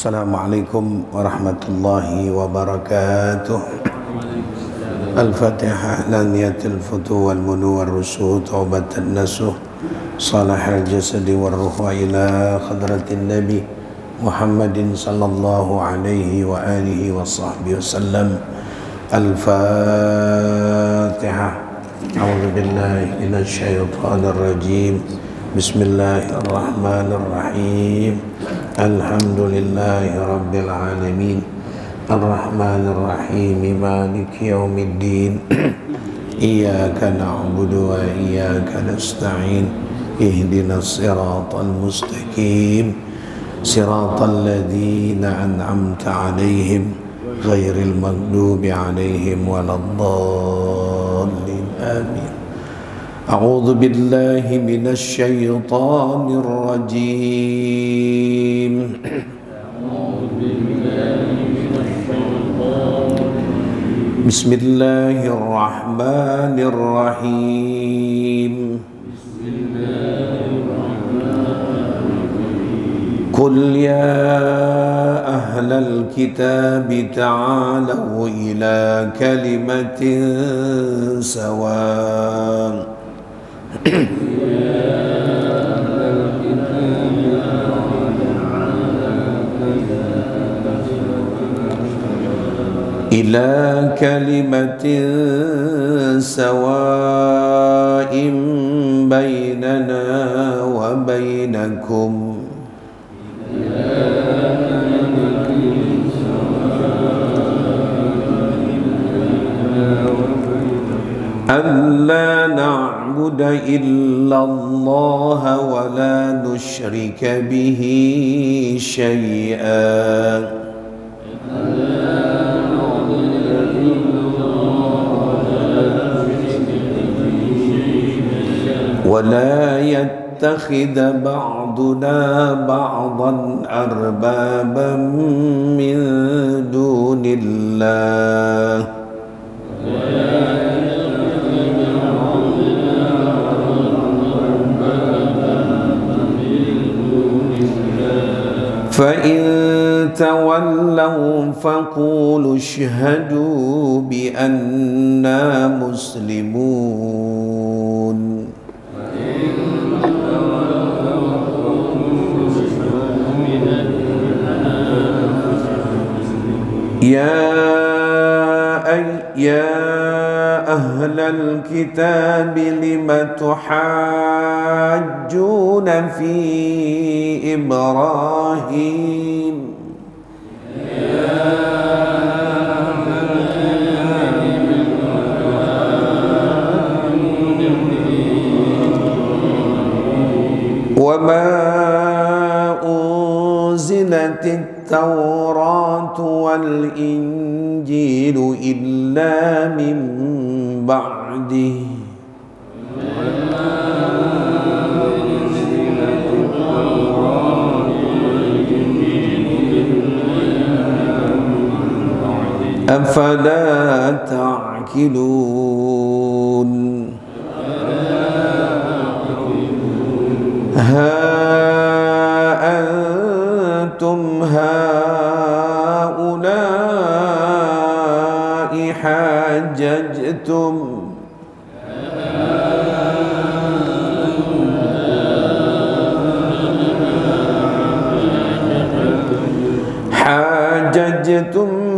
Assalamualaikum warahmatullahi wabarakatuh. Al-Fatihah laniyatil futu wal munu wal rusuh taubatan nasuh salahal jasadi wal ruhu ila khadratin nabi Muhammadin sallallahu alaihi wa alihi wa sahbihi wasallam. Al-Fatihah. A'udzu billahi minasy syaithanir rajim. Bismillahirrahmanirrahim. Alhamdulillahi rabbil alamin. Ar-Rahmanir-Rahim. Maliki yaumiddin. Iyyaka na'budu wa iyyaka nasta'in. Ihdinas siratal mustaqim. Siratal ladzina an'amta 'alaihim ghairil maghdubi 'alaihim waladdallin. Amin. A'udzu billahi minasy syaithanir rajim. Bismillahirrahmanirrahim. Qul ya ahlal kitab ta'alu ila kalimatin sawa' ila kalimatin sawa'in bainana wa bainakum alla na'budu illallah wa la nusyrika bihi syai'an ولا يتخذ بعضنا بعضا أربابا من دون الله فإن تولوا فقولوا اشهدوا بأننا مسلمون يا أهل الكتاب لم تحاجون في إبراهيم وما أنزلت التوراة والإنجيل إلا من بعده أفلا تعقلون ها أنتم هؤلاء حاججتم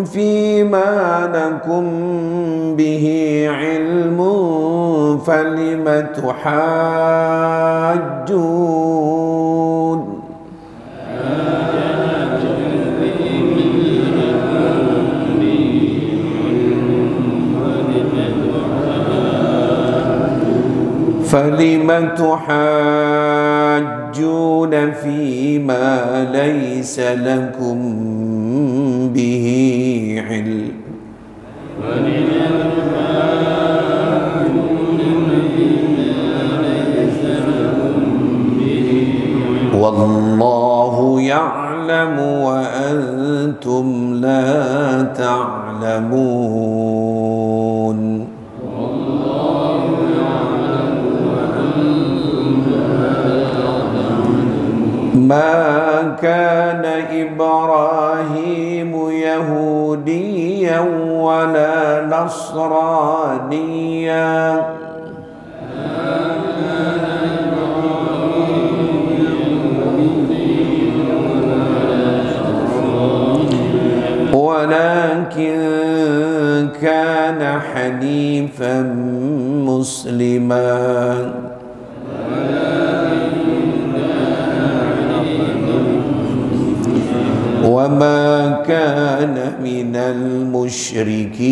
فيما لكم به علم فلم تحاجون فلم تحاجون فيما ليس لكم به علم والله يعلم وأنتم لا تعلمون ما كان إبراهيم يهوديا ولا نصرانيا ولكن كان حنيفا مسلما وما كان من المشركين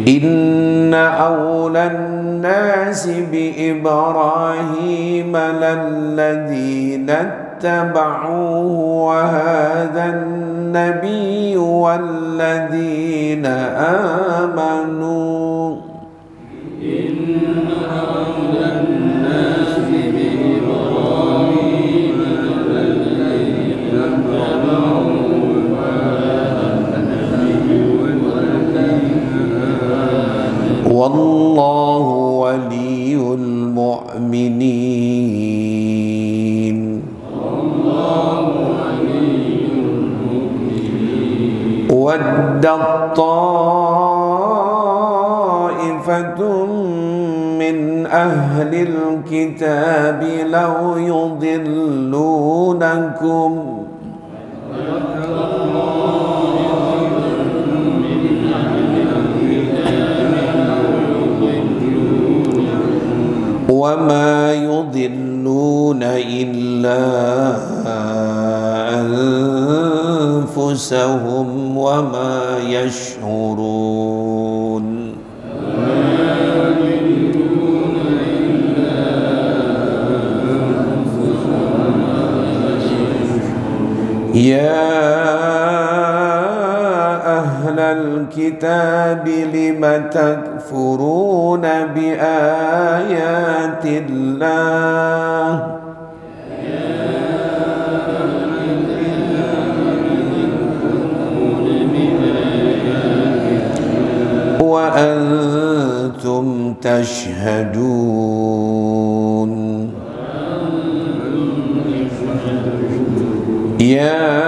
إن أولى الناس بإبراهيم للذين اتبعوه وهذا النبي والذين آمنوا والله ولي المؤمنين ودت طائفة من أهل الكتاب لو يضلونكم وما يضلون إلا أنفسهم وما يشعرون يا أهل الكتاب لم تكفرون بآيات الله وأنتم تشهدون يا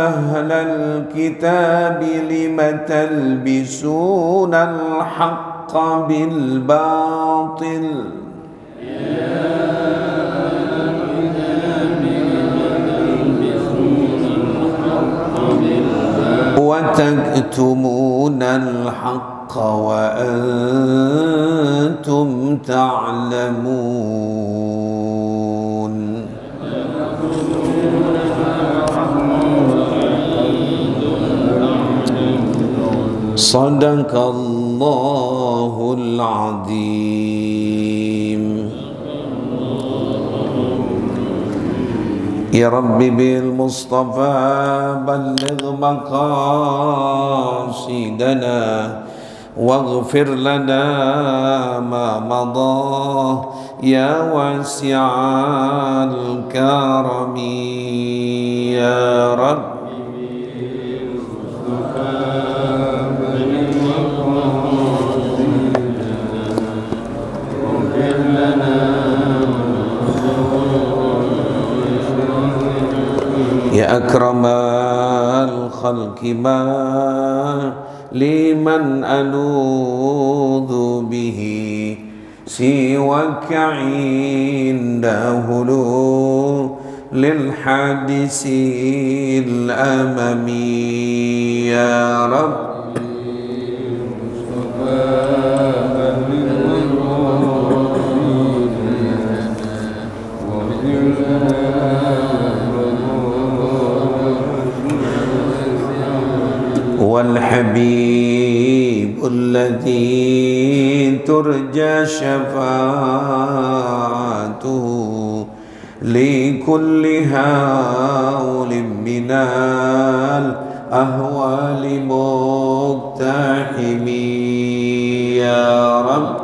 أهل الكتاب لم تلبسون الحق بالباطل وتكتمون الحق وأنتم تعلمون صدق الله العظيم. يا ربي بالمصطفى بلغ مقاصدنا واغفر لنا ما مضى يا واسع الكرم يا رب. يا أكرم الخلق ما لمن ألوذ به سواك عند هلول للحادث الأممي يا رب. والحبيب الذي ترجى شفاعته لكل هول من الأهوال مقتحم يا رب.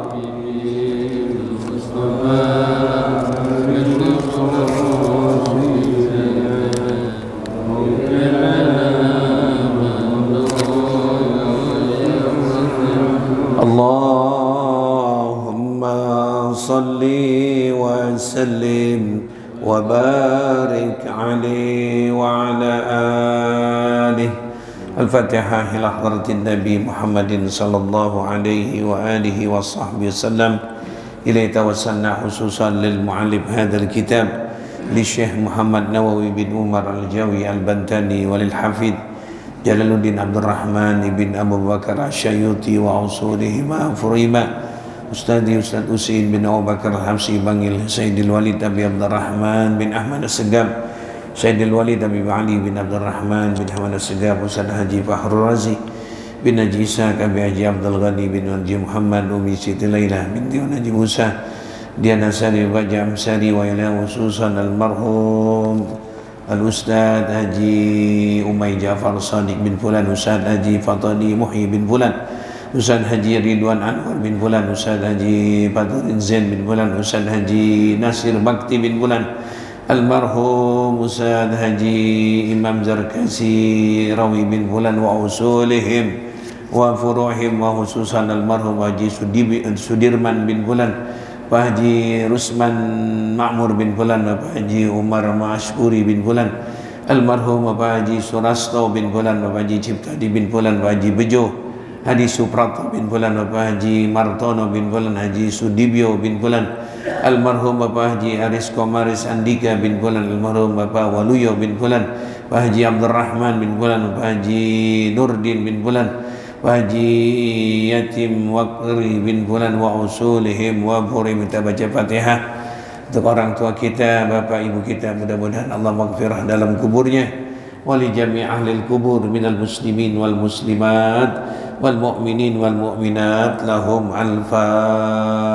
الله الفاتحة إلى حضرة النبي محمد صلى الله عليه وآله وصحبه وسلم. إليه توسلنا خصوصا للمعلم هذا الكتاب للشيخ محمد نووي بن عمر الجوي البنتاني وللحفيد جلال الدين عبد الرحمن بن أبو بكر الشيوطي وعصورهما فريما أستاذي أستاذ أسيد بن أبو بكر الحمصي بنجل سيد الوليد أبي عبد الرحمن بن أحمد السقاب سيد الوليد أبي علي بن عبد الرحمن بن أحمد السقاب أستاذ حجي فخر الرازي بن نجي إسحاق أبي حجي عبد الغني بن نجي محمد أمي سيدي ليلى بنت نجي موسى ديانا ساري وجام ساري وإلى خصوصا المرحوم الأستاذ حجي أمي جعفر صادق بن فلان أستاذ حجي فطني محي بن فلان أستاذ حجي رضوان أنور بن فلان أستاذ حجي بدر زين بن فلان أستاذ حجي ناصر بكتي بن فلان المرحوم أستاذ حجي إمام زركسي روي بن فلان وأصولهم وفروعهم وخصوصا المرحوم حجي سديرمان بن فلان Haji Rusman Ma'mur bin Fulan, Bapak Haji Umar Ma'ashkuri bin Fulan, almarhum Bapak Haji Surasto bin Fulan, Bapak Haji Ciptadi bin Fulan, Bapak Haji Bejo, Haji Suprapto bin Fulan, Bapak Haji Martono bin Fulan, Haji Sudibyo bin Fulan, almarhum Bapak Haji Aris Komaris Andika bin Fulan, almarhum Bapak Waluyo bin Fulan, Bapak Haji Abdurrahman bin Fulan, Bapak Haji Nurdin bin Fulan, Haji Yatim Wakri bin Fulan wa usulihim wa buri. Minta baca Fatihah untuk orang tua kita, bapak ibu kita, mudah-mudahan Allah maghfirah dalam kuburnya, wali jami' ahli kubur minal muslimin wal muslimat wal mu'minin wal mu'minat. Lahum al-Fatihah.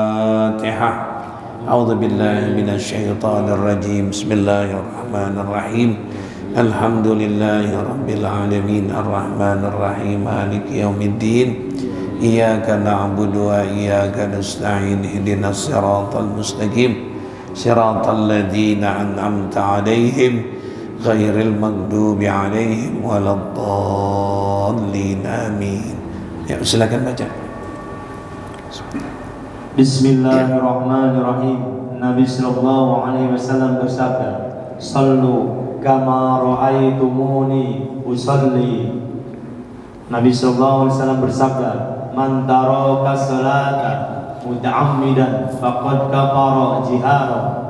A'udzu billahi minasy syaithanir rajim. Bismillahirrahmanirrahim. Alhamdulillahi rabbil alamin arrahmanir rahim maliki yaumiddin iyyaka na'budu wa iyyaka nasta'in ihdinas siratal mustaqim siratal ladzina an'amta 'alaihim ghairil maghdubi 'alaihim waladdallin amin. Ya, silakan baca. Bismillahirrahmanirrahim. Nabi sallallahu alaihi wasallam bersabda, "Sallu kama ra'aitumuni usalli." Nabi sallallahu alaihi wasallam bersabda, "Man taraka salata muta'ammidan faqad kafara jihara."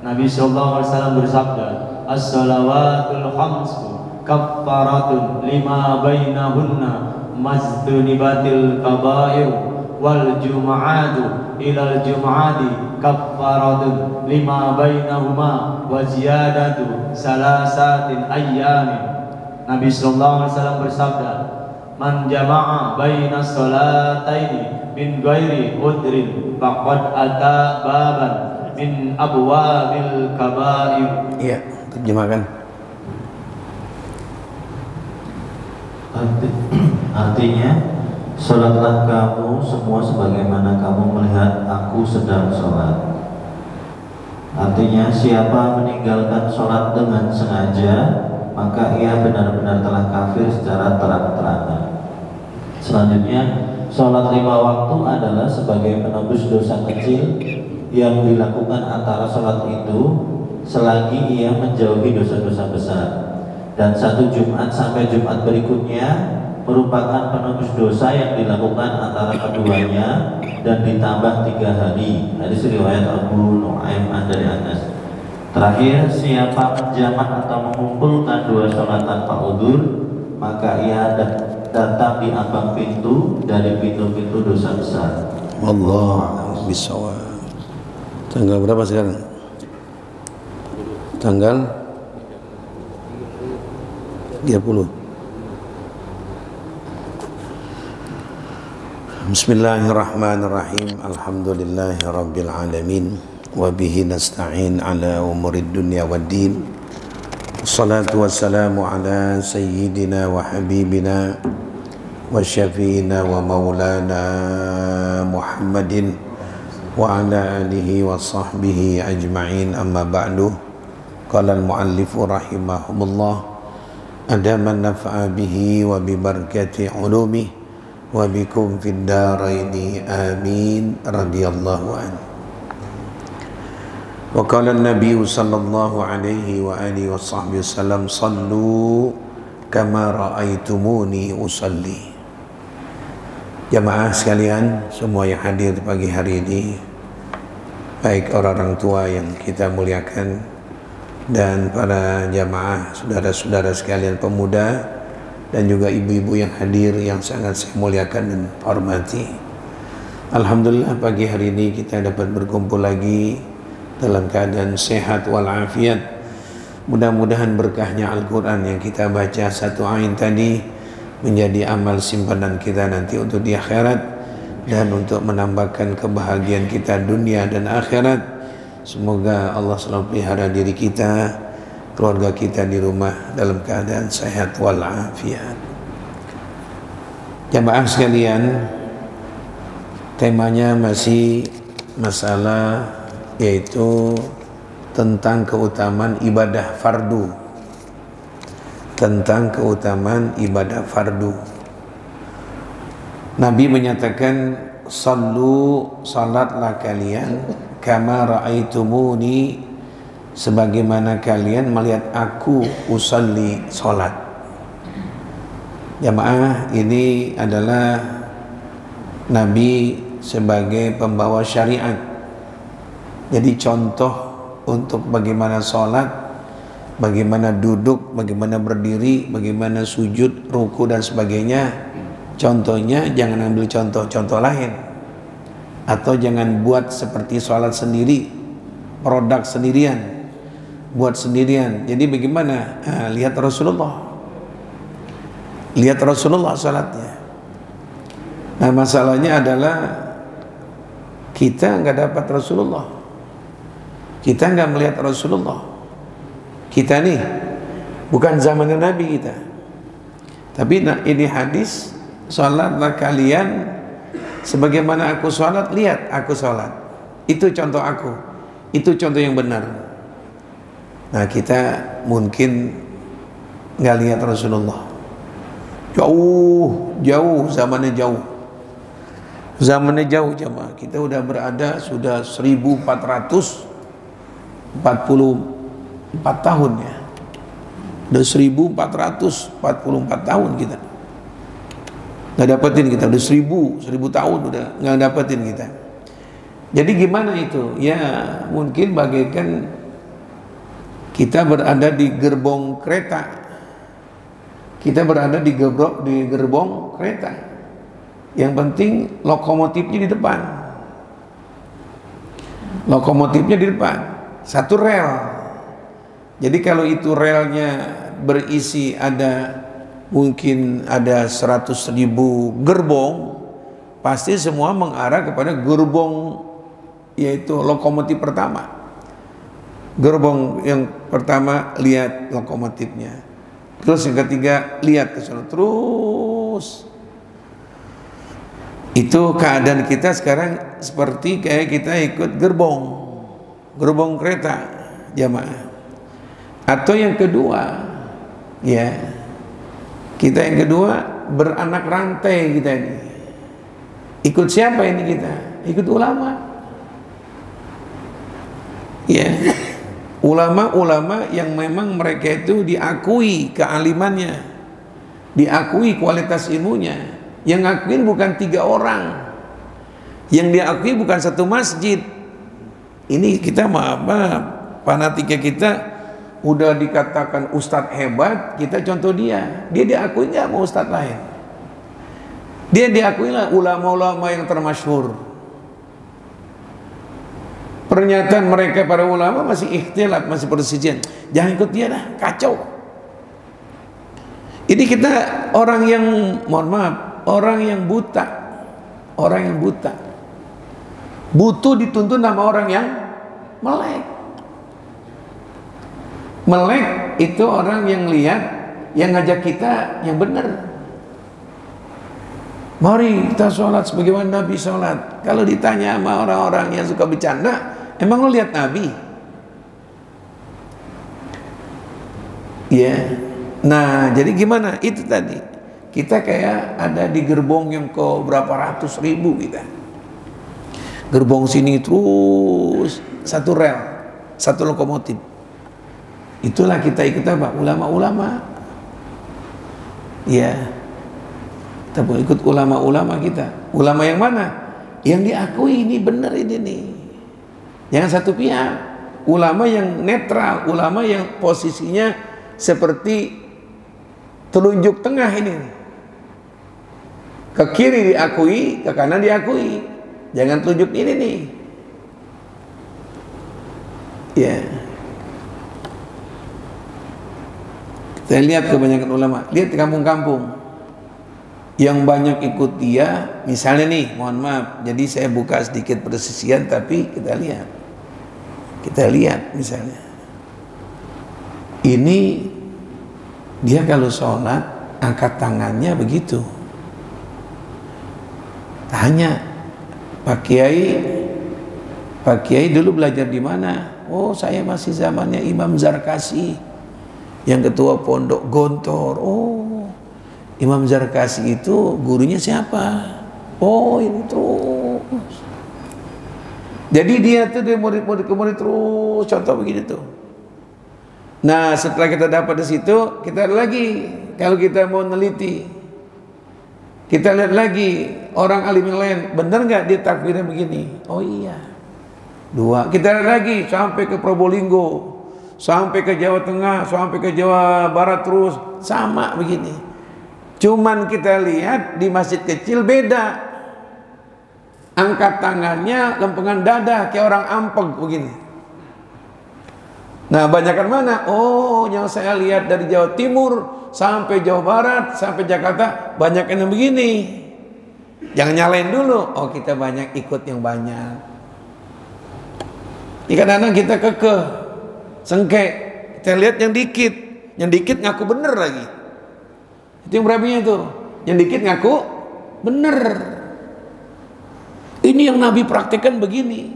Nabi sallallahu alaihi wasallam bersabda, "As-salawatul khamsu kaffaratun lima bainahunna mazdunibatil kaba'ir wal jum'atu ilal jum'ati kaffaratun lima bainahuma wa ziyadatu salasatin ayyamin." Nabi sallallahu alaihi wasallam bersabda, "Man jama'a baina salataini min ghairi udrin faqad ata baban min abwabil kaba'ir." Iya, terjemahkan. Artinya, sholatlah kamu semua sebagaimana kamu melihat aku sedang sholat. Artinya, siapa meninggalkan sholat dengan sengaja, maka ia benar-benar telah kafir secara terang-terangan. Selanjutnya, sholat 5 waktu adalah sebagai penebus dosa kecil yang dilakukan antara sholat itu selagi ia menjauhi dosa-dosa besar. Dan 1 Jumat sampai Jumat berikutnya merupakan penebus dosa yang dilakukan antara keduanya dan ditambah 3 hari. Hadis riwayat Abu Nu'aim dari Anas. Terakhir, siapa menjamak atau mengumpulkan 2 sholat tanpa udzur, maka ia datang di ambang pintu dari pintu-pintu dosa besar. Wallahu bisawab. Tanggal berapa sekarang? Tanggal 30. Bismillahirrahmanirrahim. Alhamdulillahi rabbil alamin wa bihi nasta'in ala umurid dunya waddin. Wassalatu wassalamu ala sayyidina wa habibina wa syafiina wa maulana Muhammadin wa ala alihi wa sahbihi ajma'in. Amma ba'du. Qala al-muallifu rahimahumullah, adaman naf'a bihi wa bi barakati ulumi wa bikum fid daraini amin radhiyallahu anhu. Wa qala an-nabiy sallallahu alaihi wa alihi wa sahbihi wasallam, sallu kama ra'aitumuni usalli. Jamaah sekalian, semua yang hadir pagi hari ini, baik orang-orang tua yang kita muliakan dan para jamaah, saudara-saudara sekalian pemuda dan juga ibu-ibu yang hadir yang sangat saya muliakan dan hormati. Alhamdulillah pagi hari ini kita dapat berkumpul lagi dalam keadaan sehat walafiat. Mudah-mudahan berkahnya Al-Quran yang kita baca satu ain tadi menjadi amal simpanan kita nanti untuk di akhirat dan untuk menambahkan kebahagiaan kita dunia dan akhirat. Semoga Allah selalu pelihara diri kita, keluarga kita di rumah dalam keadaan sehat walafiat. Jamaah sekalian, temanya masih masalah yaitu tentang keutamaan ibadah fardu. Tentang keutamaan ibadah fardu. Nabi menyatakan, sallu, salatlah kalian, kama ra'aitumuni, sebagaimana kalian melihat aku usalli, salat. Jamaah, ini adalah Nabi sebagai pembawa syariat. Jadi contoh untuk bagaimana salat, bagaimana duduk, bagaimana berdiri, bagaimana sujud, ruku dan sebagainya. Contohnya jangan ambil contoh-contoh lain, atau jangan buat seperti sholat sendiri, produk sendirian, buat sendirian. Jadi bagaimana? Lihat Rasulullah, lihat Rasulullah sholatnya. Nah masalahnya adalah kita nggak dapat Rasulullah, kita nggak melihat Rasulullah. Kita nih bukan zaman Nabi kita, tapi ini hadis, salatlah kalian sebagaimana aku salat, lihat aku salat. Itu contoh aku, itu contoh yang benar. Nah kita mungkin nggak lihat Rasulullah, jauh zamannya jauh, jamaah. Kita udah berada sudah 1444 tahun ya. Udah 1444 tahun kita nggak dapetin, kita udah 1000 tahun udah nggak dapetin kita. Jadi gimana itu? Ya mungkin bagaikan kita berada di gerbong kereta. Kita berada di gerbong kereta. Yang penting lokomotifnya di depan. Lokomotifnya di depan. Satu rel. Jadi kalau itu relnya berisi mungkin ada 100.000 gerbong, pasti semua mengarah kepada gerbong, yaitu lokomotif pertama. Gerbong yang pertama lihat lokomotifnya, terus yang ketiga lihat ke sana, terus. Itu keadaan kita sekarang seperti kayak kita ikut gerbong kereta, jamaah. Atau yang kedua, ya, kita yang kedua beranak rantai kita ini. Ikut siapa ini kita? Ikut ulama. Ya, ulama-ulama yang memang mereka itu diakui kealimannya, diakui kualitas ilmunya. Yang ngakuin bukan 3 orang, yang diakui bukan satu masjid. Ini kita maaf, fanatika kita. Udah dikatakan ustadz hebat, kita contoh dia diakui nggak mau ustadz lain? Dia diakui lah ulama-ulama yang termasyhur. Pernyataan mereka para ulama masih ikhtilaf, masih perselisihan. Jangan ikut dia dah, kacau. Ini kita orang yang, mohon maaf, orang yang buta, butuh dituntun sama orang yang melek. Melek itu orang yang lihat, yang ngajak kita yang benar. Mari kita sholat sebagaimana Nabi sholat. Kalau ditanya sama orang-orang yang suka bercanda, emang lo lihat Nabi? Ya. Nah, jadi gimana? Itu tadi. Kita kayak ada di gerbong yang ke berapa ratus ribu kita. Gerbong sini terus satu rel, satu lokomotif. Itulah kita ikut apa? Ulama-ulama. Ya, kita boleh ikut ulama-ulama kita. Ulama yang mana? Yang diakui ini benar ini nih. Jangan satu pihak. Ulama yang netral, ulama yang posisinya seperti telunjuk tengah ini nih. Ke kiri diakui, ke kanan diakui. Jangan telunjuk ini nih. Ya. Saya lihat kebanyakan ulama, lihat di kampung-kampung yang banyak ikut dia, misalnya nih, mohon maaf, jadi saya buka sedikit persisian, tapi kita lihat misalnya, ini dia kalau sholat angkat tangannya begitu. Tanya, Pak Kiai dulu belajar di mana? Oh, saya masih zamannya Imam Zarkasi, yang ketua pondok Gontor. Oh, Imam Zarkasi itu gurunya siapa? Oh, ini terus. Jadi dia tuh dari murid-murid ke murid terus, contoh begini tuh. Nah, setelah kita dapat di situ, kita lagi, kalau kita mau neliti, kita lihat lagi orang alim yang lain, benar nggak dia takbirnya begini? Oh iya. 2. Kita lihat lagi sampai ke Probolinggo, sampai ke Jawa Tengah, sampai ke Jawa Barat terus sama begini. Cuman kita lihat di masjid kecil beda. Angkat tangannya lempengan dada kayak orang ampeg begini. Nah, banyakan mana? Oh, yang saya lihat dari Jawa Timur sampai Jawa Barat sampai Jakarta banyak yang begini. Jangan nyalain dulu. Oh, kita banyak ikut yang banyak. Ini kadang-kadang kita kekeh, sengkek. Kita lihat yang dikit ngaku bener lagi. Itu yang berapanya itu? Yang dikit ngaku bener. Ini yang Nabi praktekkan begini.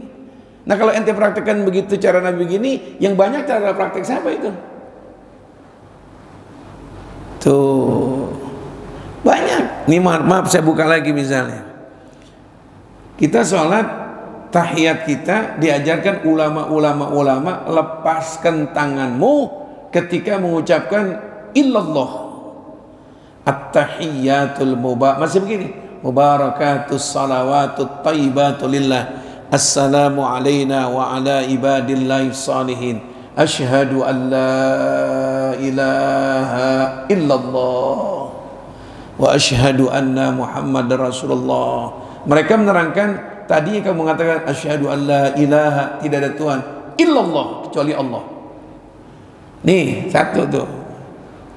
Nah, kalau ente praktekkan begitu cara Nabi begini, yang banyak cara praktek siapa itu? Tuh banyak. Nih maaf saya buka lagi misalnya. Kita sholat tahiyat kita diajarkan ulama, lepaskan tanganmu ketika mengucapkan illallah. At-tahiyyatul masih begini. Mubarakatus salawatut tayyibatu lillah. Assalamu alayna wa ala ibadillahi salihin. Ashhadu an la ilaha illallah wa ashhadu anna Muhammadar Rasulullah. Mereka menerangkan, tadinya kamu mengatakan asyhadu an la ilaha, tidak ada Tuhan illallah kecuali Allah. Nih, satu tuh.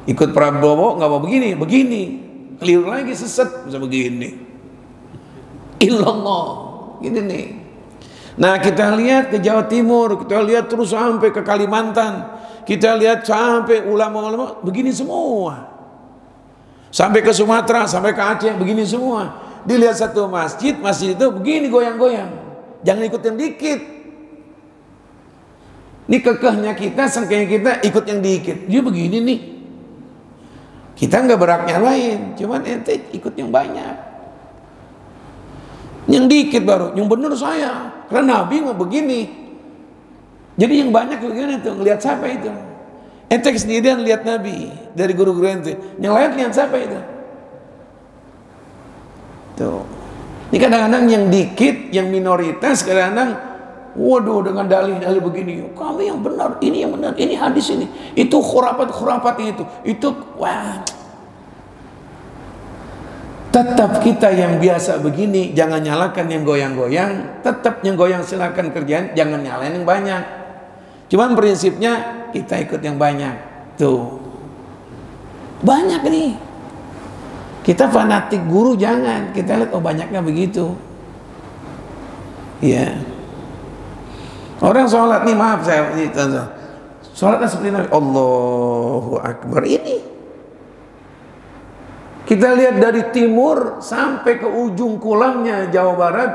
Ikut Prabowo nggak mau begini, keliru lagi, sesat bisa begini. Illallah, gini nih. Nah, kita lihat ke Jawa Timur, kita lihat terus sampai ke Kalimantan, kita lihat sampai ulama-ulama begini semua. Sampai ke Sumatera, sampai ke Aceh begini semua. Dilihat satu masjid itu begini goyang-goyang. Jangan ikut yang dikit. Ini kekehnya kita, sengkehnya kita ikut yang dikit. Dia begini nih. Kita nggak beraknya lain, cuman ente ikut yang banyak. Yang dikit baru, yang benar saya. Karena Nabi mau begini. Jadi yang banyak begini tuh, ngelihat siapa itu? Ente sendirian lihat Nabi dari guru-guru ente. Yang lain lihat siapa itu? Tuh. Ini kadang-kadang yang dikit, yang minoritas kadang-kadang, waduh dengan dalih-dalih begini. Kamu yang benar, ini yang benar, ini hadis ini. Itu khurafat itu wah. Tetap kita yang biasa begini, jangan nyalakan yang goyang-goyang. Tetap yang goyang silakan kerjaan, jangan nyalain yang banyak. Cuman prinsipnya kita ikut yang banyak. Tuh. Banyak nih. Kita fanatik guru jangan. Kita lihat oh banyaknya begitu. Iya. Orang sholat nih, maaf saya ini sholatnya seperti Nabi. Allahu Akbar ini. Kita lihat dari timur sampai ke ujung kulangnya Jawa Barat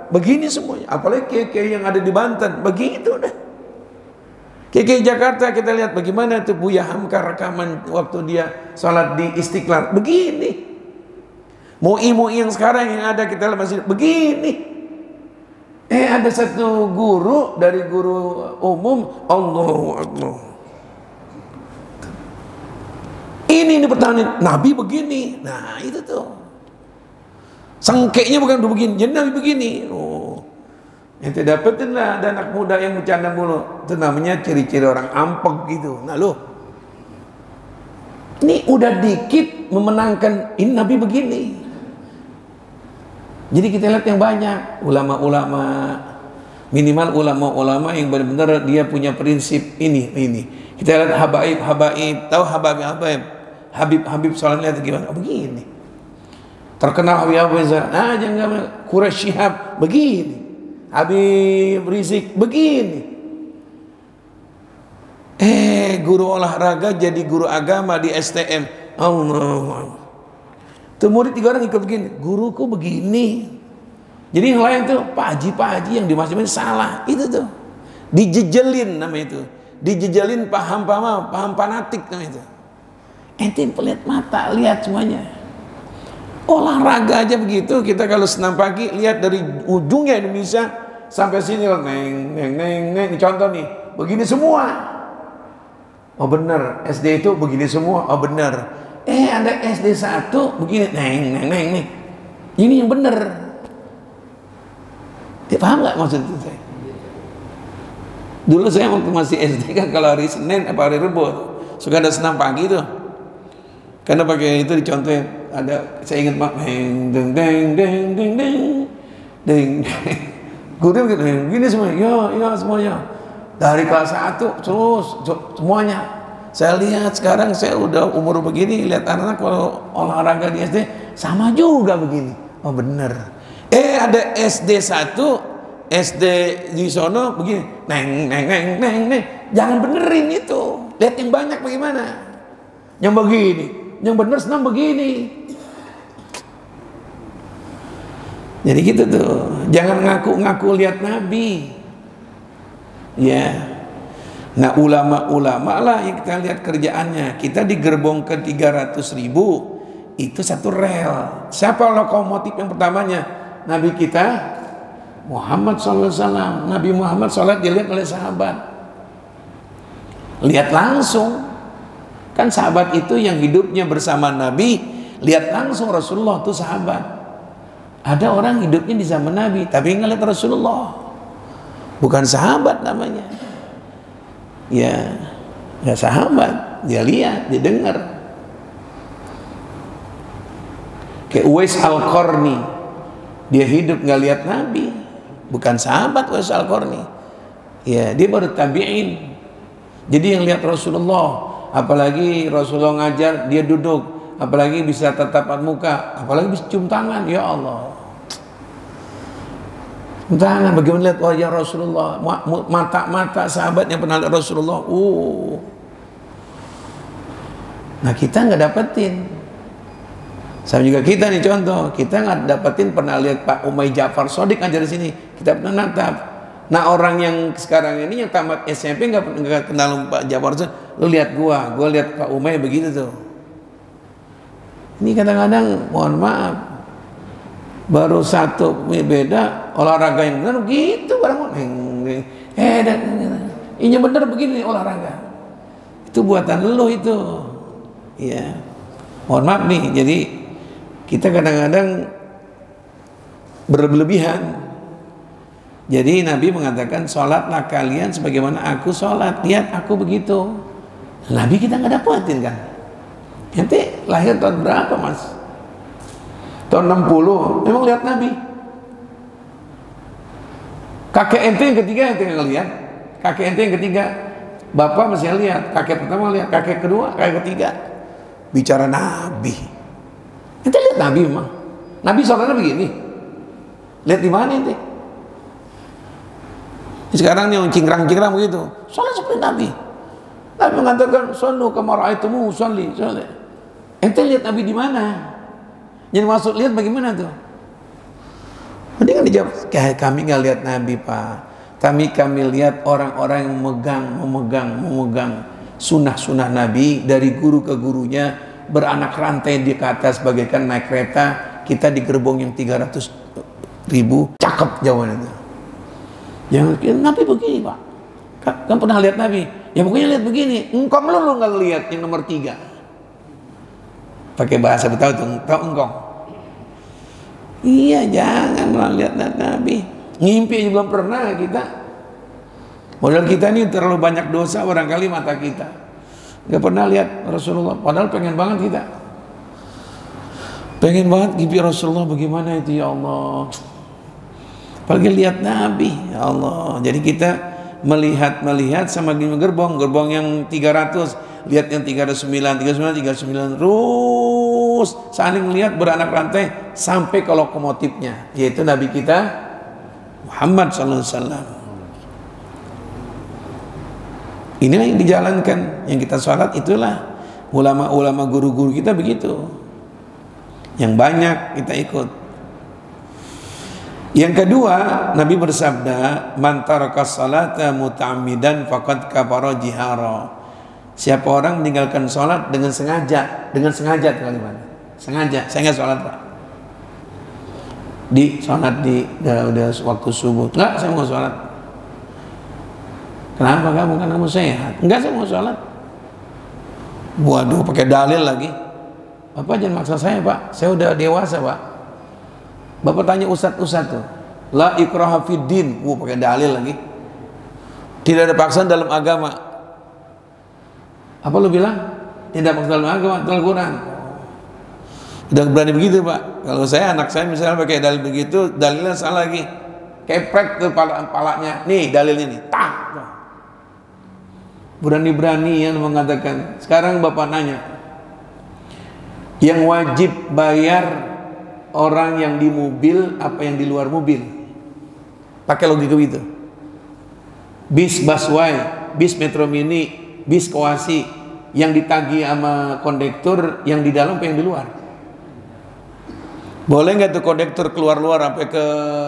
begini semuanya. Apalagi kiai yang ada di Banten begitu dah. Kiai Jakarta kita lihat bagaimana itu Buya Hamka rekaman waktu dia sholat di Istiqlal begini. Mu'i yang sekarang yang ada kita lihat masih begini. Ada satu guru dari guru umum, Allahu Akbar. Ini Ini pertanyaan, Nabi begini. Nah itu tuh sengkeknya bukan begini, jadi Nabi begini. Oh, ente dapetin lah ada anak muda yang bercanda mulu. Itu namanya ciri-ciri orang ampek gitu. Nah lo, ini udah dikit memenangkan, ini Nabi begini. Jadi kita lihat yang banyak ulama-ulama, minimal ulama-ulama yang benar-benar dia punya prinsip ini. Kita lihat Habaib, tahu Habib soalnya lihat gimana? Oh, begini. Terkenal Habib jangan Quraisy Shihab begini. Habib Rizik begini. Guru olahraga jadi guru agama di STM. Allah. Tuh murid 3 orang ikut begini. Guruku begini. Jadi yang lain tuh Pak Haji yang dimasukin salah. Itu tuh dijejelin namanya itu. Dijejelin paham fanatik namanya itu. Ente lihat mata, lihat semuanya. Olahraga aja begitu. Kita kalau senam pagi lihat dari ujungnya Indonesia sampai sini, neng. Contoh nih, begini semua. Oh bener, SD itu begini semua. Oh bener. Ada SD 1 begini, neng. Ini yang bener. Paham nggak maksud itu saya? Dulu saya waktu masih SD kan kalau hari Senin apa hari Rebo suka ada senam pagi tuh. Karena pakai itu dicontohin ada, saya ingat Pak, deng. Guru gini semuanya, ya semuanya. Dari kelas 1 terus semuanya. Saya lihat sekarang saya udah umur begini, lihat anak-anak kalau olahraga di SD sama juga begini. Oh bener. Ada SD 1, SD di sono begini, neng. Jangan benerin itu. Lihat yang banyak bagaimana. Yang begini, yang bener senang begini. Jadi gitu tuh. Jangan ngaku-ngaku lihat Nabi. Ya. Nah ulama-ulama lah yang kita lihat kerjaannya. Kita di gerbong ke 300.000 itu satu rel. Siapa lokomotif yang pertamanya? Nabi kita Muhammad SAW. Nabi Muhammad sholat dilihat oleh sahabat. Lihat langsung. Kan sahabat itu yang hidupnya bersama Nabi. Lihat langsung Rasulullah itu sahabat. Ada orang hidupnya di zaman Nabi tapi nggak lihat Rasulullah. Bukan sahabat namanya. Ya sahabat. Dia lihat, dia dengar. Kayak Uwais Al-Qarni, dia hidup nggak lihat Nabi, bukan sahabat Uwais Al-Qarni. Ya, dia baru tabi'in. Jadi yang lihat Rasulullah, apalagi Rasulullah ngajar, dia duduk, apalagi bisa tatapan muka, apalagi bisa cium tangan, ya Allah. Cium tangan, bagaimana lihat wajah Rasulullah, mata-mata sahabat yang pernah lihat Rasulullah. Nah kita nggak dapetin. Sama juga kita nih contoh, kita nggak dapetin pernah lihat Pak Umay Ja'far Shadiq aja di sini, kita pernah natap. Nah orang yang sekarang ini yang tamat SMP nggak kenal Pak Ja'far Shadiq, lu lihat gua lihat Pak Umay begitu tuh. Ini kadang-kadang mohon maaf, baru satu beda olahraga yang benar gitu barang. Ini bener begini olahraga. Itu buatan lu itu. Ya, mohon maaf nih, jadi kita kadang-kadang berlebihan. Jadi Nabi mengatakan, sholatlah kalian sebagaimana aku sholat. Lihat aku begitu. Nabi kita nggak dapetin kan. Nanti lahir tahun berapa mas? Tahun 60. Memang lihat Nabi. Kakek ente yang ketiga ente nggak lihat. Kakek ente yang ketiga, bapak masih lihat. Kakek pertama lihat. Kakek kedua, kakek ketiga. Bicara Nabi. Ente lihat Nabi memang. Nabi sholatnya begini. Lihat di mana ente? Sekarang nih yang cingkrang-cingkrang begitu. Sholat seperti Nabi. Nabi mengatakan, "Shallu kama ra'aitumumu usolli." Ente lihat Nabi di mana? Jadi maksud lihat bagaimana tuh? Mendingan dijawab, kami nggak lihat Nabi Pak. Kami lihat orang-orang yang memegang sunnah-sunnah Nabi dari guru ke gurunya, beranak rantai di ke atas bagaikan naik kereta. Kita di gerbong yang 300.000. Cakep jawabannya itu. Jangan Nabi begini Pak. Kamu pernah lihat Nabi? Ya pokoknya lihat begini. Engkau melulu nggak lihat yang nomor 3. Pakai bahasa Betawi tuh, engkong. Iya, jangan melihat Nabi. Ngimpi aja belum pernah kita. Modal kita ini terlalu banyak dosa barangkali mata kita. Gak pernah lihat Rasulullah. Padahal pengen banget kita. Pengen banget ngimpi Rasulullah, bagaimana itu ya Allah. Apalagi lihat Nabi, ya Allah. Jadi kita melihat sama gerbong yang 300, lihat yang 39 terus saling melihat beranak rantai sampai ke lokomotifnya, yaitu Nabi kita Muhammad SAW. Inilah yang dijalankan, yang kita sholat itulah ulama-ulama guru-guru kita begitu, yang banyak kita ikut. Yang kedua, Nabi bersabda, man taraka salata muta'ammidan faqad kafara jihara. Siapa orang meninggalkan sholat dengan sengaja kalimat. Sengaja, saya nggak sholat Pak. Sholat udah waktu subuh. Enggak, saya mau sholat. Kenapa kamu? Kan kamu sehat. Enggak, saya mau sholat. Waduh, pakai dalil lagi. Bapak jangan maksa saya Pak. Saya udah dewasa Pak. Bapak tanya ustadz tuh, la ikraha fid din, pakai dalil lagi. Tidak ada paksaan dalam agama. Apa lu bilang? Tidak paksaan dalam agama, dalam Al-Quran. Udah berani begitu Pak. Kalau anak saya misalnya pakai dalil begitu, dalilnya salah lagi. Keprek tuh palanya. Nih dalilnya nih, tak. Berani-berani yang mengatakan. Sekarang Bapak nanya, yang wajib bayar orang yang di mobil apa yang di luar mobil? Pakai logika itu. Bis busway, bis metro mini, bis koasi, yang ditagih sama kondektur yang di dalam apa yang di luar? Boleh nggak tuh kondektur keluar-luar sampai ke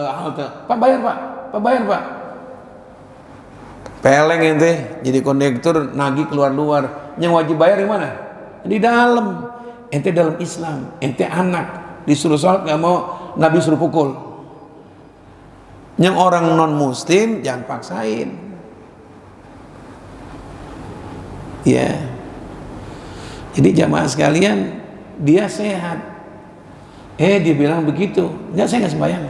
halte? Pak bayar Pak. Peleng ente jadi kondektur nagih keluar-luar. Yang wajib bayar di mana? Di dalam. Ente dalam Islam, ente anak. Disuruh sholat nggak mau, Nabi suruh pukul. Yang orang non muslim jangan paksain. Ya. Jadi jamaah sekalian, dia sehat. Dia bilang begitu. Enggak, saya nggak sembahyang.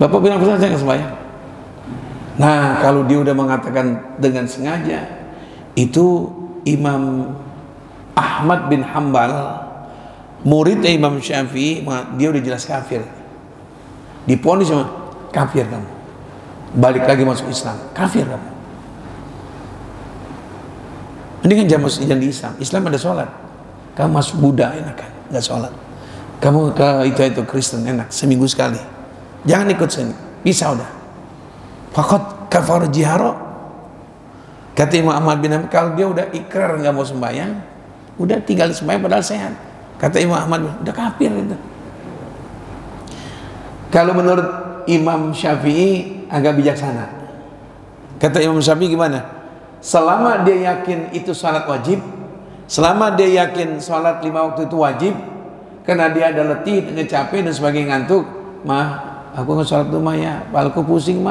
Bapak bilang saya nggak sembahyang. Nah, kalau dia udah mengatakan dengan sengaja, itu Imam Ahmad bin Hambal, muridnya Imam Syafi'i, dia udah jelas kafir. Diponis sama kafir kamu. Balik lagi masuk Islam, kafir kamu. Ini kan jangan di Islam. Islam ada sholat. Kamu masuk Buddha enakan, nggak sholat. Kamu ke itu Kristen enak, seminggu sekali. Jangan ikut sini, bisa udah. Faqad kafar jihara. Kata Imam Ahmad bin Hanbal, kalau dia udah ikrar nggak mau sembahyang, udah tinggal sembahyang padahal sehat. Kata Imam Ahmad, udah kafir itu. Kalau menurut Imam Syafi'i agak bijaksana. Kata Imam Syafi'i gimana? Selama dia yakin itu salat wajib, selama dia yakin salat 5 waktu itu wajib, karena dia ada letih, capek dan sebagai ngantuk, aku nggak salat dulu ya, kepalaku pusing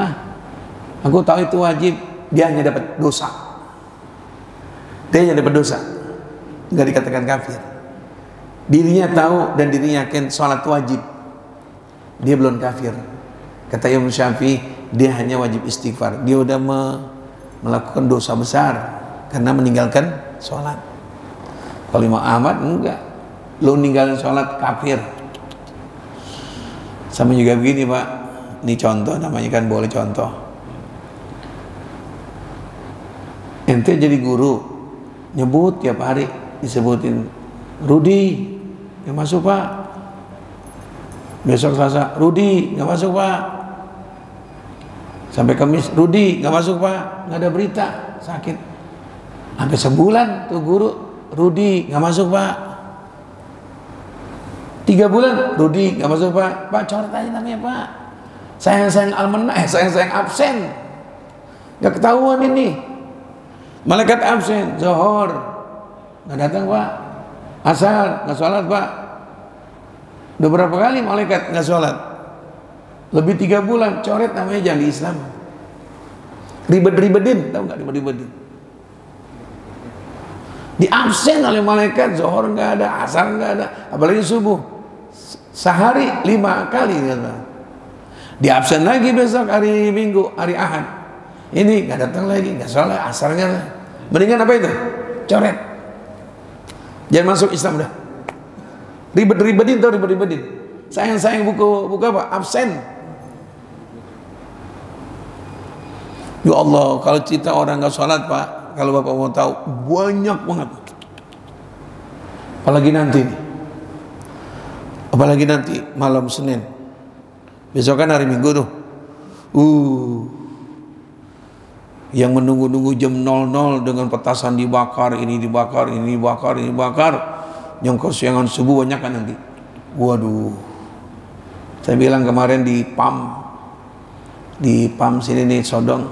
aku tahu itu wajib, dia hanya dapat dosa. Dia hanya dapat dosa, nggak dikatakan kafir. Dirinya tahu dan dirinya yakin sholat wajib, dia belum kafir. Kata Imam Syafi'i, dia hanya wajib istighfar. Dia udah melakukan dosa besar karena meninggalkan sholat. Kalau Imam Ahmad enggak, lo ninggalin sholat kafir. Sama juga begini Pak, ini contoh, namanya kan boleh contoh. Ente jadi guru, nyebut tiap hari disebutin, Rudi nggak masuk Pak. Besok Selasa, Rudi nggak masuk Pak. Sampai Kamis, Rudi nggak masuk Pak. Nggak ada berita, sakit. Sampai sebulan tuh guru, Rudi nggak masuk Pak. 3 bulan, Rudi nggak masuk Pak. Pak coret aja namanya Pak. Sayang almana, sayang absen. Nggak ketahuan ini. Malaikat absen, Zohor nggak datang Pak. Asar nggak sholat Pak. Udah berapa kali malaikat nggak sholat? Lebih 3 bulan, coret namanya jangan di Islam. Ribet-ribetin, tahu nggak ribet-ribetin? Di absen oleh malaikat, zuhur nggak ada, asar nggak ada, apalagi subuh. Sehari 5 kali kata. Di absen lagi besok hari Minggu, hari Ahad. Ini nggak datang lagi, nggak sholat, asar nggak ada. Mendingan apa itu? Coret. Jangan masuk Islam dah. Ribet-ribetin tau, ribet-ribetin. Sayang buku apa? Absen. Ya Allah, kalau cerita orang nggak sholat Pak, kalau Bapak mau tahu, banyak banget. Apalagi nanti malam Senin. Besok kan hari Minggu tuh. Yang menunggu-nunggu jam 00 dengan petasan dibakar, ini dibakar, ini dibakar, ini dibakar. Yang kesiangan subuh banyak kan nanti. Waduh. Saya bilang kemarin di PAM sini nih Sodong.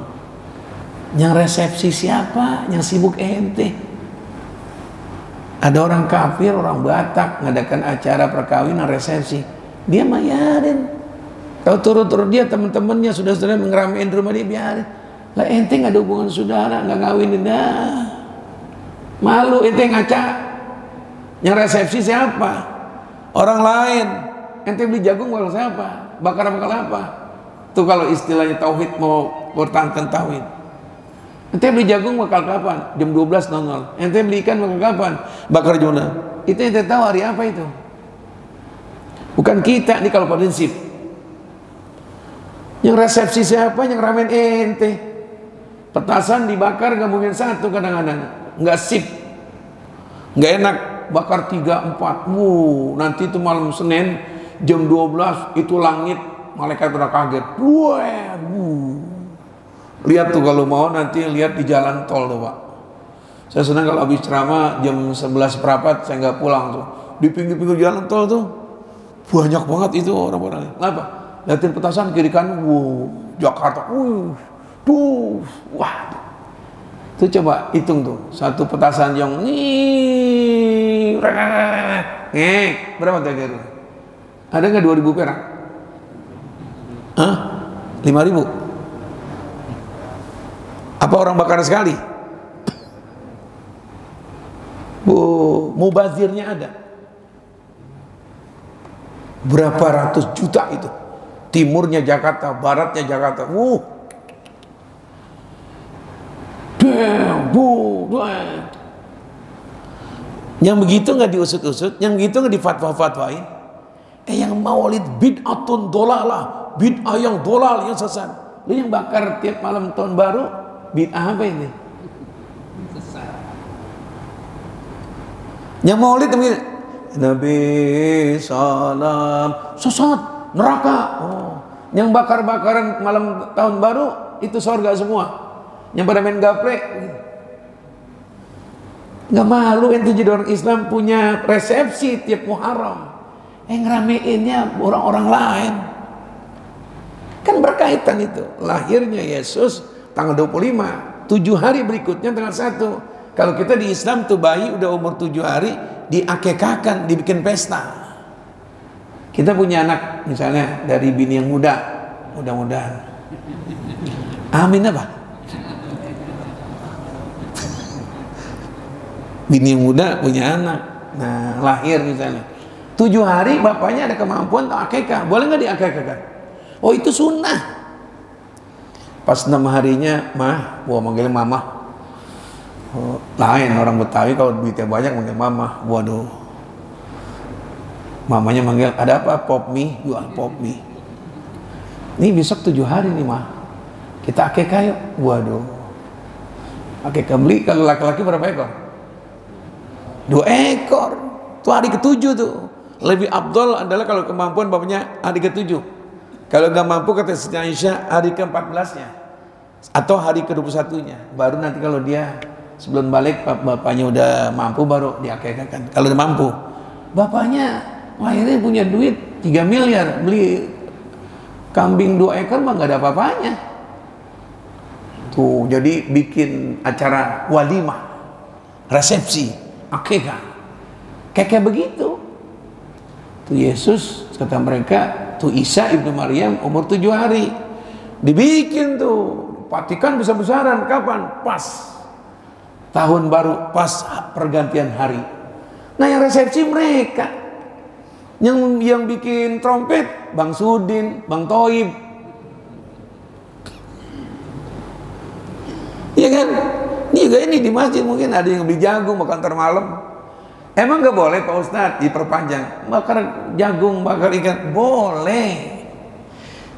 Yang resepsi siapa? Yang sibuk ente. Ada orang kafir, orang Batak ngadakan acara perkawinan resepsi. Dia bayarin. Kalau turut-turut dia teman-temannya sudah ngeramein rumah dia, biarin. Lah ente nggak ada hubungan saudara, nggak ngawinin dah. Malu ente ngaca. Yang resepsi siapa? Orang lain. Ente beli jagung bakal siapa? Bakar apa? Tuh kalau istilahnya tauhid mau bertantang tauhid. Ente beli jagung bakal kapan? Jam 12.00. Ente beli ikan bakal kapan? Bakar jona. Itu ente tahu hari apa itu? Bukan kita nih kalau prinsip. Yang resepsi siapa? Yang ramen ente. Petasan dibakar nggak mungkin satu kadang-kadang. Nggak sip. Nggak enak. Bakar 3-4. Nanti itu malam Senin jam 12 itu langit malaikat udah kaget. Lihat tuh kalau mau nanti lihat di jalan tol tuh Pak. Saya senang kalau habis ceramah jam 11 seperempat saya nggak pulang tuh. Di pinggir-pinggir jalan tol tuh banyak banget itu orang-orang. Kenapa? Lihatin petasan kiri kanan. Jakarta. Wah. Tuh coba hitung tuh. Satu petasan yang berapa kira-kira? Ada nggak 2.000 perak? 5.000? Apa orang bakar sekali? Mubazirnya ada. Berapa ratus juta itu? Timurnya Jakarta, baratnya Jakarta. Yang begitu nggak diusut-usut, yang begitu nggak difatwa-fatwain. Yang maulid bid'atun dolalah, bid'ah yang dolal, yang sesat. Lu yang bakar tiap malam tahun baru, bid'ah apa ini? Sesat. Yang maulid begini, Nabi salam, sesat, neraka. Yang bakar-bakaran malam tahun baru itu surga semua. Yang pada main gaplek. Nggak malu ente jadi orang Islam punya resepsi tiap Muharram. Ngerameinnya orang-orang lain. Kan berkaitan itu. Lahirnya Yesus tanggal 25, 7 hari berikutnya tanggal 1. Kalau kita di Islam tuh bayi udah umur 7 hari diakekahkan, dibikin pesta. Kita punya anak misalnya dari bini yang muda, mudah-mudahan. Amin apa? Bini yang muda punya anak, nah lahir misalnya 7 hari bapaknya ada kemampuan akekah, boleh nggak diakekahkan? Oh itu sunnah. Pas 6 harinya manggil mama. Lain orang Betawi kalau duitnya banyak manggil mama. Waduh, mamanya manggil ada apa? Pop mie, jual pop mie. Ini besok 7 hari nih kita akekah yuk. Waduh, akekah beli kalau laki-laki berapa ekor? 2 ekor. Itu hari ke-7 tuh. Lebih afdol adalah kalau kemampuan bapaknya hari ke-7. Kalau nggak mampu kata Siti Aisyah hari ke-14-nya atau hari ke-21-nya. Baru nanti kalau dia sebelum balik bapaknya udah mampu baru diakekahkan. Kalau udah mampu. Bapaknya lahirnya punya duit 3 miliar, beli kambing 2 ekor mah nggak ada apa-apanya. Tuh, jadi bikin acara walimah, resepsi, akekah, kayak begitu. Tuh Yesus kata mereka, tuh Isa ibnu Maryam umur 7 hari dibikin tuh patikan besar-besaran. Kapan? Pas tahun baru pas pergantian hari. Nah yang resepsi mereka, yang bikin trompet Bang Sudin, Bang Toib, iya kan? Ini juga ini di masjid mungkin ada yang beli jagung makan ntar malam. Emang nggak boleh Pak Ustadz diperpanjang bakar jagung, bakar ikan? Boleh,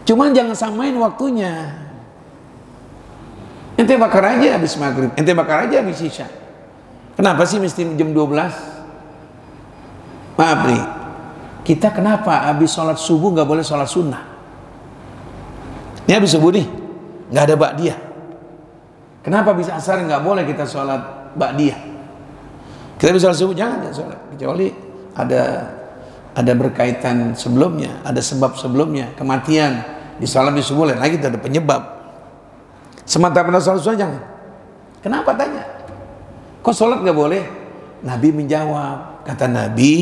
cuman jangan samain waktunya. Ente bakar aja habis maghrib, ente bakar aja habis isya. Kenapa sih mesti jam 12? Maaf nih, kita kenapa habis sholat subuh nggak boleh sholat sunnah? Ini habis subuh nih, nggak ada ba'diyah. Kenapa habis asar nggak boleh kita sholat ba'diyah? Kita bisa sholat subuh, jangan sholat, kecuali ada berkaitan sebelumnya, ada sebab sebelumnya, kematian. Di sholat di subuh lain lagi ada penyebab. Semata-mata sholat sunnah jangan. Kenapa tanya? Kok sholat gak boleh? Nabi menjawab, kata Nabi,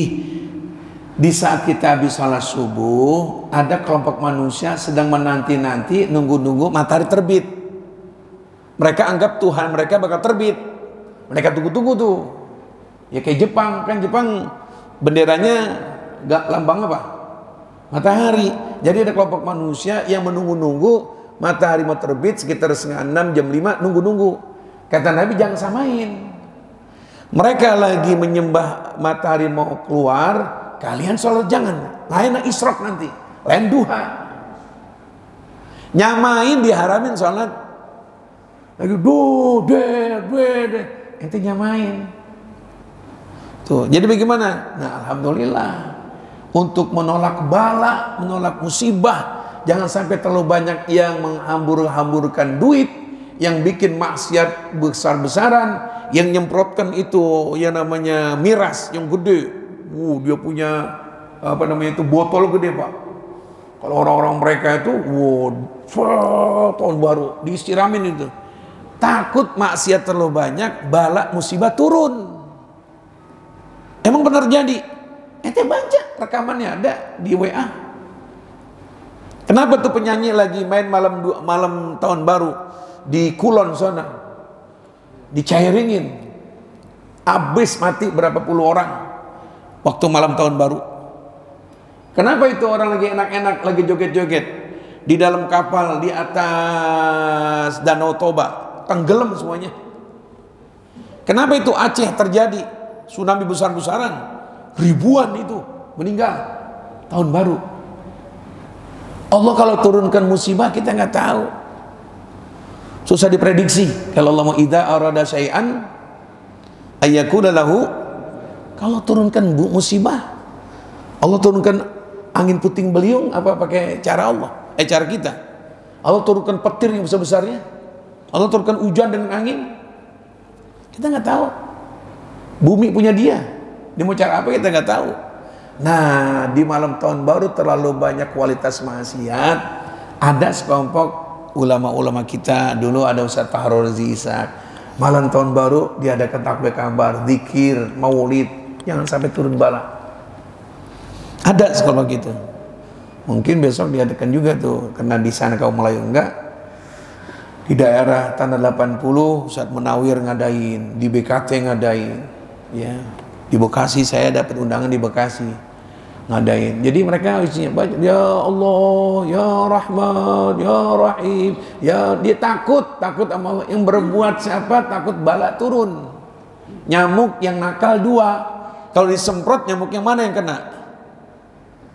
di saat kita habis sholat subuh, ada kelompok manusia sedang menanti-nanti, nunggu-nunggu matahari terbit. Mereka anggap Tuhan mereka bakal terbit. Mereka tunggu-tunggu tuh. Ya kayak Jepang, kan Jepang benderanya gak lambang apa? Matahari. Jadi ada kelompok manusia yang menunggu-nunggu matahari mau terbit sekitar setengah 6, jam 5, nunggu-nunggu. Kata Nabi jangan samain. Mereka lagi menyembah matahari mau keluar, kalian sholat jangan. Lain isrok nanti, lain duha. Nyamain diharamin sholat. Lagi ente nyamain. Tuh, jadi bagaimana? Nah, alhamdulillah. Untuk menolak bala, menolak musibah, jangan sampai terlalu banyak yang menghambur-hamburkan duit, yang bikin maksiat besar-besaran, yang nyemprotkan itu yang namanya miras yang gede. Dia punya apa namanya itu botol gede Pak. Kalau orang-orang mereka itu, tahun baru diistiramin itu. Takut maksiat terlalu banyak, bala musibah turun. Emang benar jadi? Ente baca rekamannya ada di WA. Kenapa tuh penyanyi lagi main malam tahun baru di Kulon sana, dicairingin, habis mati berapa puluh orang waktu malam tahun baru. Kenapa itu orang lagi enak-enak, lagi joget-joget di dalam kapal di atas Danau Toba, tenggelam semuanya. Kenapa itu Aceh terjadi tsunami besar-besaran, ribuan itu meninggal tahun baru. Allah kalau turunkan musibah kita nggak tahu, susah diprediksi. Kalau Allah mau idza arada syai'an ayyakuna lahu, kalau turunkan musibah, Allah turunkan angin puting beliung apa pakai cara Allah? Cara kita. Allah turunkan petir yang besar-besarnya, Allah turunkan hujan dengan angin, kita nggak tahu. Bumi punya dia mau cara apa kita nggak tahu. Nah, di malam tahun baru terlalu banyak kualitas maksiat. Ada sekelompok ulama-ulama kita, dulu ada Ustaz Fahrul Razi Ishak, malam tahun baru diadakan takbir kabar, zikir, maulid, jangan sampai turun bala. Ada sekelompok gitu. Mungkin besok diadakan juga tuh, karena di sana kaum Melayu enggak. Di daerah Tanah 80 Ustaz Munawir ngadain, di BKT ngadain, ya. Di Bekasi saya dapat undangan di Bekasi ngadain. Jadi mereka isinya baca ya Allah, ya Rahman, ya Rahim, ya, dia takut sama Allah. Yang berbuat siapa takut bala turun. Nyamuk yang nakal dua, kalau disemprot nyamuk yang mana yang kena?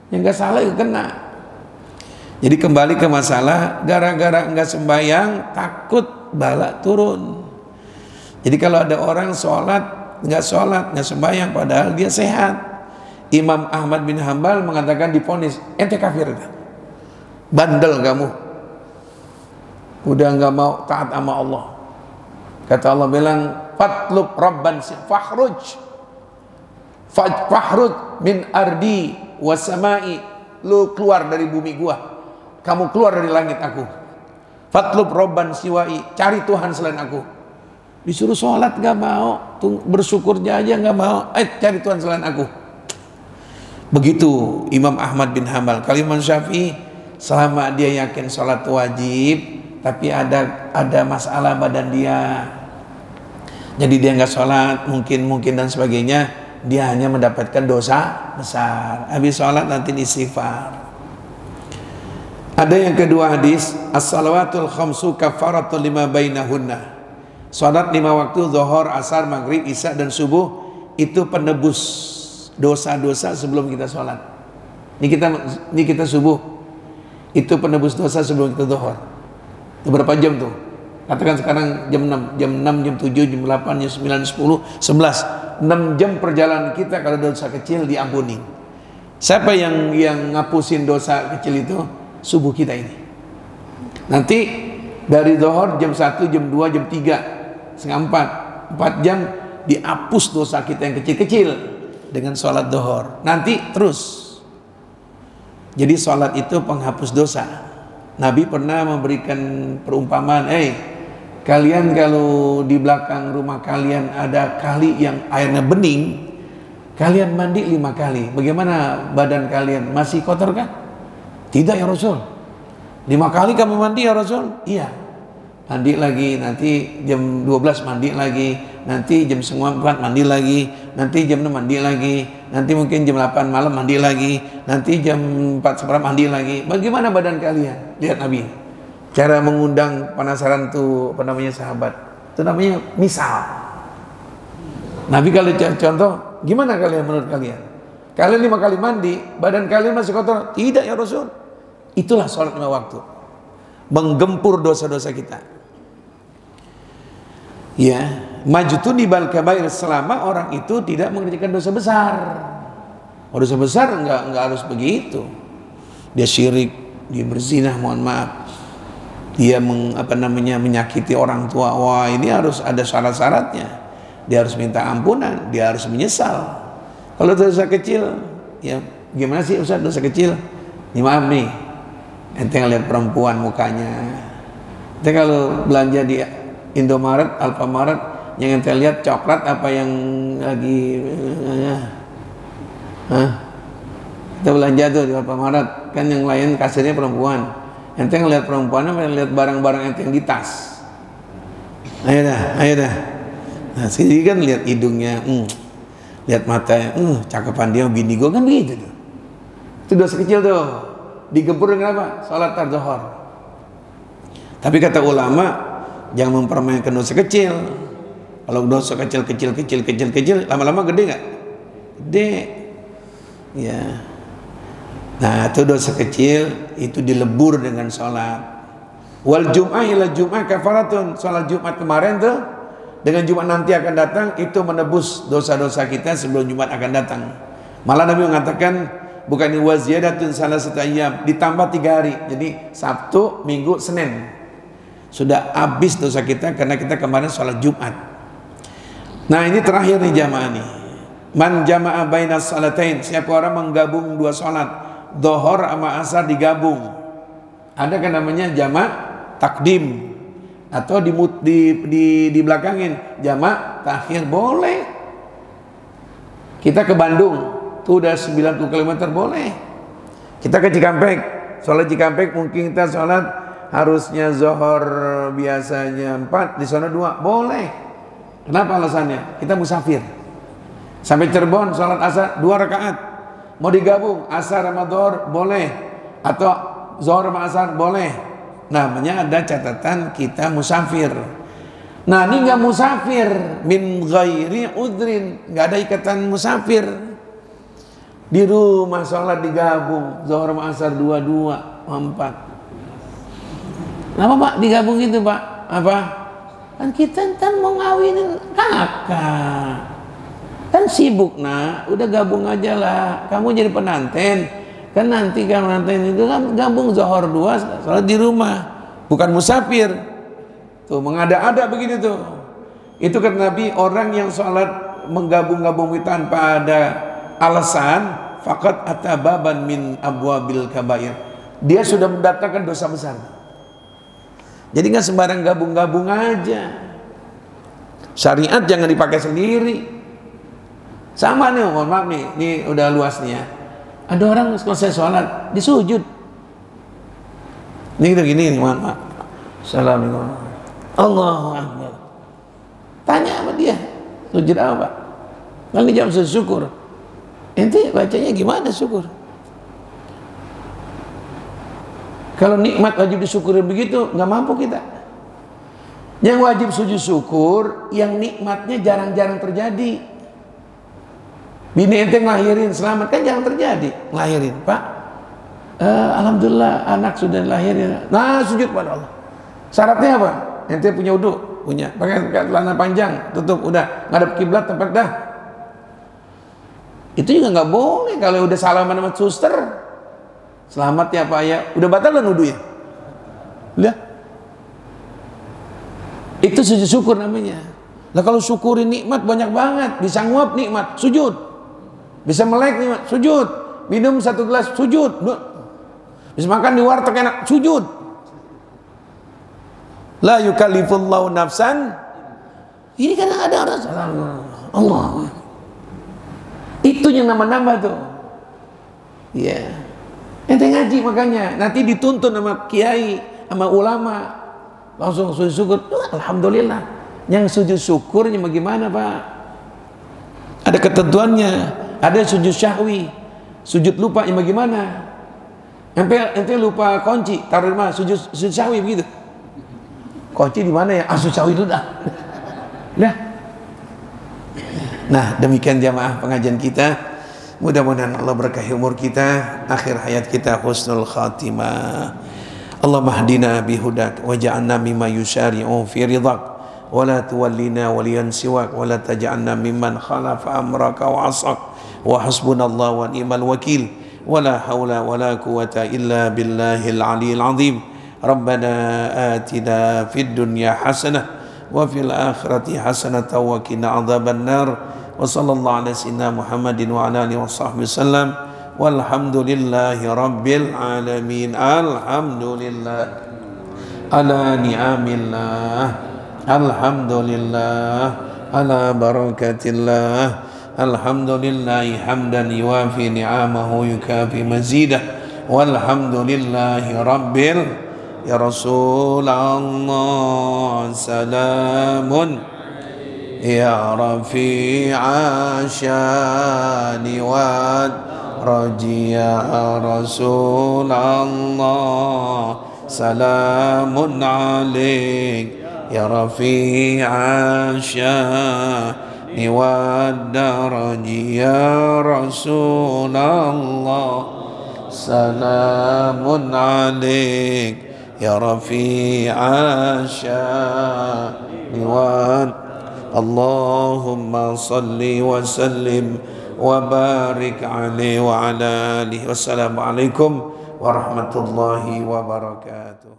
Yang nggak salah yang kena. Jadi kembali ke masalah, gara-gara enggak sembahyang takut bala turun. Jadi kalau ada orang sholat nggak sembahyang padahal dia sehat, Imam Ahmad bin Hambal mengatakan divonis ente kafir, bandel kamu, udah nggak mau taat sama Allah. Kata Allah bilang fatlub rabban fahruj min ardi wasamai, lu keluar dari bumi gua, kamu keluar dari langit aku. Fatlub rabban siwai, cari Tuhan selain aku. Disuruh sholat gak mau, bersyukur aja gak mau, cari Tuhan selain aku. Begitu Imam Ahmad bin Hambal. Kalau Imam Syafi'i, selama dia yakin sholat wajib, tapi ada masalah badan dia, Jadi dia nggak sholat, mungkin dan sebagainya, dia hanya mendapatkan dosa besar. Habis sholat nanti istighfar. Ada yang kedua hadis, as-salawatul khamsu kafaratul lima bainahunna. Salat 5 waktu, zuhur, asar, maghrib, isya dan subuh, itu penebus dosa-dosa sebelum kita sholat. Ini kita subuh, itu penebus dosa sebelum kita zuhur. Itu berapa jam tuh? Katakan sekarang jam 6, jam 7, jam 8, jam 9, 10, 11. 6 jam perjalanan kita kalau dosa kecil diampuni. Siapa yang ngapusin dosa kecil itu? Subuh kita ini. Nanti dari zuhur jam 1, jam 2, jam 3, setengah 4 jam dihapus dosa kita yang kecil-kecil dengan sholat zuhur. Nanti terus. Jadi sholat itu penghapus dosa. Nabi pernah memberikan perumpamaan, kalian kalau di belakang rumah kalian ada kali yang airnya bening, kalian mandi 5 kali. Bagaimana badan kalian? Masih kotor kan? Tidak ya Rasul. 5 kali kamu mandi ya Rasul? Iya. Mandi lagi, nanti jam 12 mandi lagi, nanti jam 4 mandi lagi, nanti jam 6 mandi lagi, nanti mungkin jam 8 malam mandi lagi, nanti jam 4 seperempat mandi lagi. Bagaimana badan kalian? Lihat Nabi. Cara mengundang penasaran tuh sahabat. Itu namanya misal. Nabi kalau contoh, gimana kalian menurut kalian? Kalian 5 kali mandi, badan kalian masih kotor? Tidak ya Rasul. Itulah sholat 5 waktu. Menggempur dosa-dosa kita. Ya, majtunibal kabair, selama orang itu tidak mengerjakan dosa besar. Dosa besar enggak harus begitu. Dia syirik, dia berzinah, mohon maaf. Dia menyakiti orang tua. Wah, ini harus ada syarat-syaratnya. Dia harus minta ampunan, dia harus menyesal. Kalau dosa kecil, ya gimana sih Ustaz dosa kecil? Ini maaf nih, ente ngeliat perempuan mukanya. Ente kalau belanja di Indomaret, Alfamaret, yang ente lihat coklat apa yang lagi kita belanja tuh di Alfamaret, kan yang lain kasirnya perempuan. Ente ngeliat perempuan apa lihat barang-barang ente yang di tas? Ayo dah. Nah, sini kan lihat hidungnya, lihat matanya, cakepan dia bini gue kan begitu tuh. Itu dosa kecil tuh. Digempur dengan apa? Salat zuhur. Tapi kata ulama, jangan mempermainkan dosa kecil. Kalau dosa kecil, lama-lama gede nggak? Gede. Ya. Nah, itu dosa kecil itu dilebur dengan sholat. Wal jum'ah ila jum'ah kafaratun. Sholat Jumat kemarin tuh dengan Jumat nanti akan datang itu menebus dosa-dosa kita sebelum Jumat akan datang. Malah Nabi mengatakan bukan waziyadatun salah satu ayyam, ditambah 3 hari. Jadi Sabtu, Minggu, Senin. Sudah habis dosa kita karena kita kemarin sholat Jumat. Nah, ini terakhir nih jamaah nih. Man jama'a bainas salatain, siapa orang menggabung 2 sholat, zuhur sama asar digabung. Ada kan namanya jamak takdim atau di belakangin jamak takhir, boleh. Kita ke Bandung tuh udah 90 km boleh. Kita ke Cikampek, sholat Cikampek mungkin kita sholat harusnya zuhur biasanya 4, di sana 2, boleh. Kenapa alasannya? Kita musafir. Sampai Cirebon sholat asar 2 rakaat. Mau digabung asar sama zuhur boleh, atau zuhur sama asar boleh. Namanya ada catatan kita musafir. Nah, ini nggak musafir min ghairi udrin, nggak ada ikatan musafir. Di rumah sholat digabung zuhur sama asar 2, 4. Kenapa Pak digabung gitu Pak? Apa? Kan kita ntar mau ngawinin kakak. Kan sibuk nak, udah gabung aja lah. Kamu jadi penanten. Kan nanti kan penanten itu kan gabung zuhur 2, sholat di rumah. Bukan musafir. Tuh mengada-ada begitu tuh. Itu kata Nabi, orang yang sholat menggabung-gabung tanpa ada alasan, faqad atababan min abwabil kabair. Dia sudah mendatangkan dosa besar. Jadi nggak sembarang gabung-gabung aja. Syariat jangan dipakai sendiri. Sama nih, mohon maaf nih, ini udah luas nih ya. Ada orang selesai sholat disujud. Ini gitu gini nih, mohon maaf. Assalamualaikum. Allahu Akbar. Tanya sama dia, sujud apa? Kalau dia jawab sujud syukur, ente bacanya gimana syukur? Kalau nikmat wajib disyukuri begitu, nggak mampu kita. Yang wajib sujud syukur, yang nikmatnya jarang-jarang terjadi. Bini ente ngelahirin selamat, kan jarang terjadi. Ngelahirin, Pak, alhamdulillah anak sudah lahirin. Nah, sujud pada Allah. Syaratnya apa? Ente punya wudu, punya. Pakai celana panjang, tutup, udah ngadep kiblat tempat dah. Itu juga nggak boleh kalau udah salaman sama suster. Selamat ya Pak ya, udah batal kan wudunya? Lihat, itu sujud syukur namanya. Lah kalau syukurin nikmat banyak banget, bisa nguap nikmat, sujud. Bisa melek nikmat, sujud. Minum 1 gelas, sujud. Bisa makan di warteg enak, sujud. La yukallifullahu nafsan. Ini kan ada orang salah. Allah. Itu yang nambah-nambah tuh. Iya. Yeah. Ente ngaji makanya, nanti dituntun sama kiai, sama ulama, langsung sujud syukur. Alhamdulillah. Yang sujud syukurnya bagaimana Pak? Ada ketentuannya. Ada sujud syahwi, sujud lupa yang bagaimana? Ente lupa kunci, taruh di mana? Sujud syahwi begitu. Kunci di mana ya? Sujud syahwi itu dah. Nah, demikian jamaah pengajian kita. Mudah-mudahan Allah berkahi umur kita, akhir hayat kita husnul khatimah. Allahumma hdina bihudak waj'alna mimma yusyari'u fi ridhak wa la tuwallina waliyan siwak wa la taj'alna mimman khalafa amraka wa 'asak wa hasbunallahu wa ni'mal wakil wa la haula wa la quwwata illa billahil 'aliyyil 'azim. Rabbana atina fid dunya hasanah wa fil akhirati hasanah wa qina adzaban nar. Wa sallallahu ala sayyidina Muhammadin wa ala alihi wa sahbihi wasallam. Walhamdulillahi rabbil alamin. Alhamdulillah ala ni'amillah. Alhamdulillah ala barakatillah. Alhamdulillahi hamdan yuwafi ni'amahu yukafi mazidah. Walhamdulillahi rabbil. Ya Rasulullah salamun ya rafi'a syani wa rajiya Rasulullah salamun alaik ya rafi'a syani wa rajiya Rasulullah salamun alaik ya rafi'a syani wa Allahumma salli wa sallim wa barik alaihi wa ala alihi. Wassalamualaikum warahmatullahi wabarakatuh.